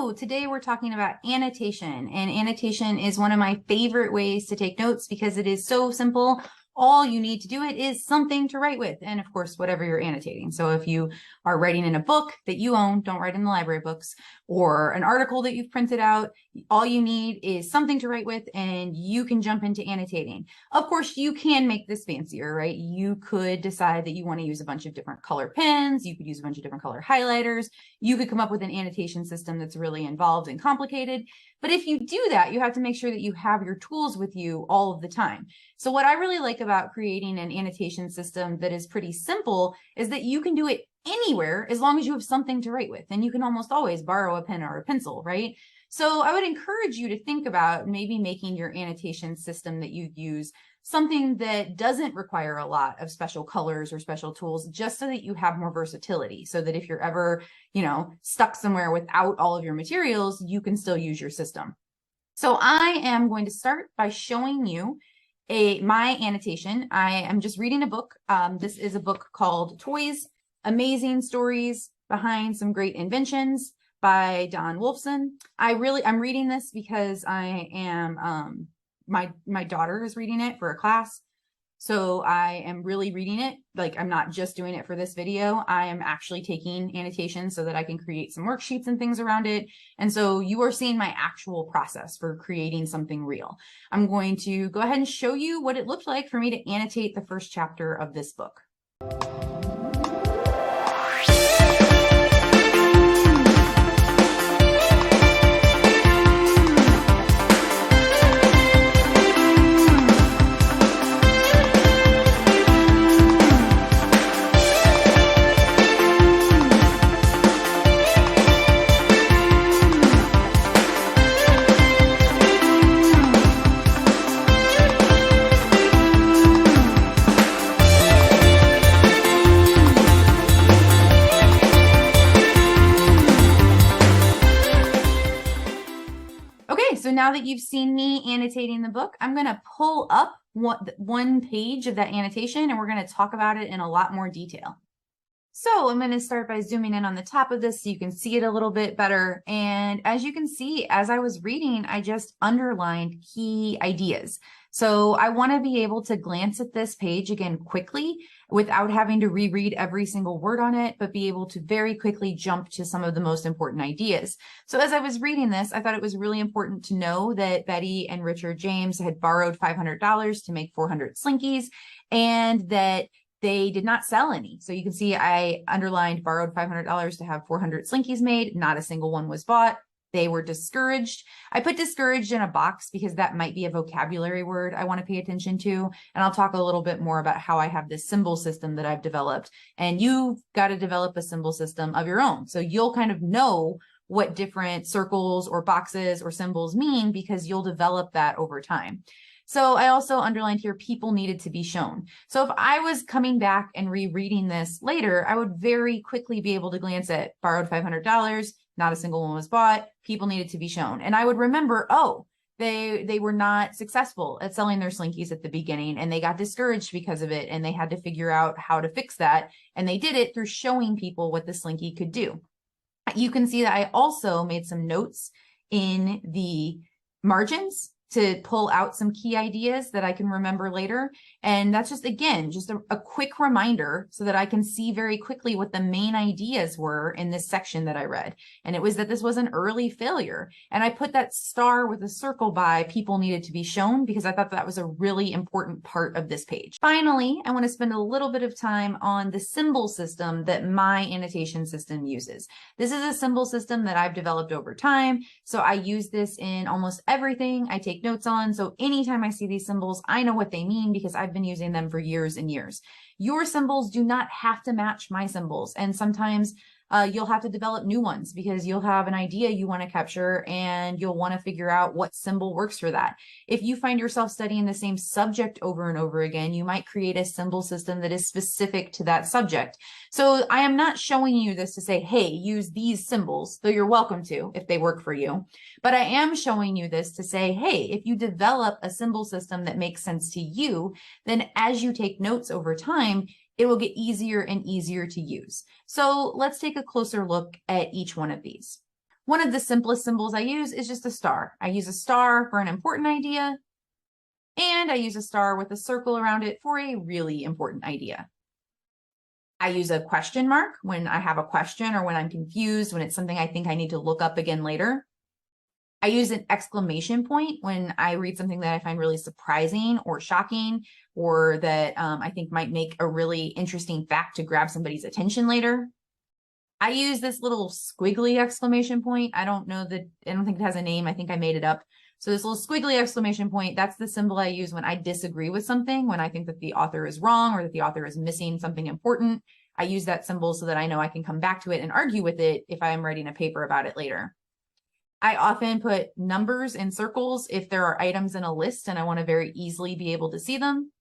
So today we're talking about annotation, and annotation is one of my favorite ways to take notes because it is so simple. All you need to do it is something to write with, and of course, whatever you're annotating. So if you are writing in a book that you own, don't write in the library books, or an article that you've printed out, all you need is something to write with, and you can jump into annotating. Of course, you can make this fancier, right? You could decide that you want to use a bunch of different color pens. You could use a bunch of different color highlighters. You could come up with an annotation system that's really involved and complicated. But if you do that, you have to make sure that you have your tools with you all of the time. So what I really like about creating an annotation system that is pretty simple is that you can do it anywhere as long as you have something to write with. And you can almost always borrow a pen or a pencil, right? So I would encourage you to think about maybe making your annotation system that you use something that doesn't require a lot of special colors or special tools, just so that you have more versatility, so that if you're ever, stuck somewhere without all of your materials, you can still use your system. So I am going to start by showing you my annotation. I am just reading a book. This is a book called Toys, Amazing Stories Behind Some Great Inventions by Don Wolfson. I'm reading this because I am, my daughter is reading it for a class. So I am really reading it. Like, I'm not just doing it for this video. I am actually taking annotations so that I can create some worksheets and things around it. And so you are seeing my actual process for creating something real. I'm going to go ahead and show you what it looked like for me to annotate the first chapter of this book. So now that you've seen me annotating the book, I'm going to pull up one page of that annotation, and we're going to talk about it in a lot more detail. So I'm going to start by zooming in on the top of this so you can see it a little bit better. And as you can see, as I was reading, I just underlined key ideas. So I want to be able to glance at this page again quickly without having to reread every single word on it, but be able to very quickly jump to some of the most important ideas. So as I was reading this, I thought it was really important to know that Betty and Richard James had borrowed $500 to make 400 Slinkies, and that they did not sell any. So you can see I underlined borrowed $500 to have 400 Slinkies made. Not a single one was bought. They were discouraged. I put discouraged in a box because that might be a vocabulary word I want to pay attention to. And I'll talk a little bit more about how I have this symbol system that I've developed. And you've got to develop a symbol system of your own. So you'll kind of know what different circles or boxes or symbols mean because you'll develop that over time. So I also underlined here, people needed to be shown. So if I was coming back and rereading this later, I would very quickly be able to glance at borrowed $500, not a single one was bought, people needed to be shown. And I would remember, oh, they were not successful at selling their Slinkies at the beginning, and they got discouraged because of it, and they had to figure out how to fix that. And they did it through showing people what the Slinky could do. You can see that I also made some notes in the margins to pull out some key ideas that I can remember later. And that's just, again, just a quick reminder so that I can see very quickly what the main ideas were in this section that I read. And it was that this was an early failure. And I put that star with a circle by people needed to be shown because I thought that was a really important part of this page. Finally, I want to spend a little bit of time on the symbol system that my annotation system uses. This is a symbol system that I've developed over time. So I use this in almost everything I take notes on. So anytime I see these symbols, I know what they mean because I've been using them for years and years. Your symbols do not have to match my symbols. And sometimes you'll have to develop new ones because you'll have an idea you want to capture and you'll want to figure out what symbol works for that. If you find yourself studying the same subject over and over again, you might create a symbol system that is specific to that subject. So I am not showing you this to say, hey, use these symbols, though you're welcome to if they work for you. But I am showing you this to say, hey, if you develop a symbol system that makes sense to you, then as you take notes over time, it will get easier and easier to use. So let's take a closer look at each one of these. One of the simplest symbols I use is just a star. I use a star for an important idea, and I use a star with a circle around it for a really important idea. I use a question mark when I have a question or when I'm confused, when it's something I think I need to look up again later. I use an exclamation point when I read something that I find really surprising or shocking, or that I think might make a really interesting fact to grab somebody's attention later. I use this little squiggly exclamation point. I don't think it has a name. I think I made it up. So this little squiggly exclamation point, that's the symbol I use when I disagree with something, when I think that the author is wrong or that the author is missing something important. I use that symbol so that I know I can come back to it and argue with it if I am writing a paper about it later. I often put numbers in circles if there are items in a list and I want to very easily be able to see them.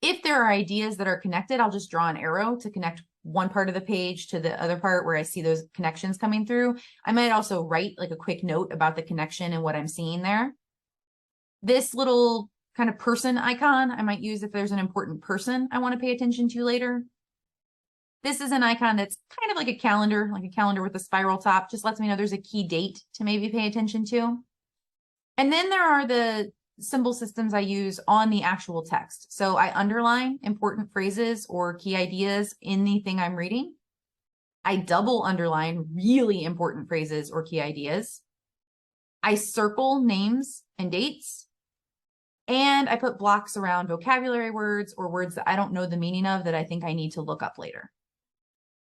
If there are ideas that are connected, I'll just draw an arrow to connect one part of the page to the other part where I see those connections coming through. I might also write like a quick note about the connection and what I'm seeing there. This little kind of person icon I might use if there's an important person I want to pay attention to later. This is an icon that's kind of like a calendar with a spiral top, just lets me know there's a key date to maybe pay attention to. And then there are the symbol systems I use on the actual text. So I underline important phrases or key ideas in the thing I'm reading. I double underline really important phrases or key ideas. I circle names and dates. And I put blocks around vocabulary words or words that I don't know the meaning of that I think I need to look up later.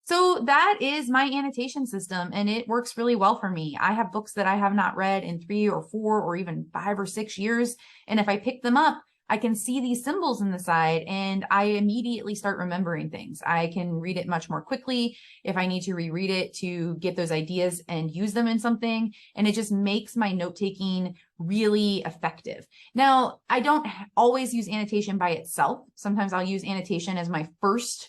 So that is my annotation system, and it works really well for me. I have books that I have not read in 3 or 4 or even 5 or 6 years. And if I pick them up, I can see these symbols in the side and I immediately start remembering things. I can read it much more quickly if I need to reread it to get those ideas and use them in something. And it just makes my note-taking really effective. Now, I don't always use annotation by itself. Sometimes I'll use annotation as my first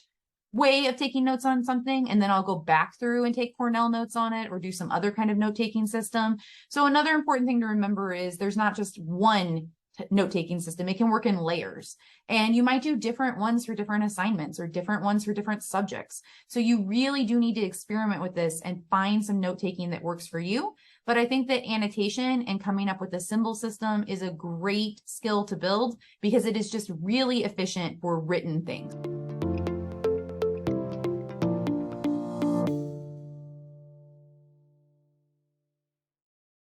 way of taking notes on something, and then I'll go back through and take Cornell notes on it or do some other kind of note-taking system. So another important thing to remember is there's not just one note-taking system. It can work in layers, and you might do different ones for different assignments or different ones for different subjects. So you really do need to experiment with this and find some note-taking that works for you. But I think that annotation and coming up with a symbol system is a great skill to build because it is just really efficient for written things.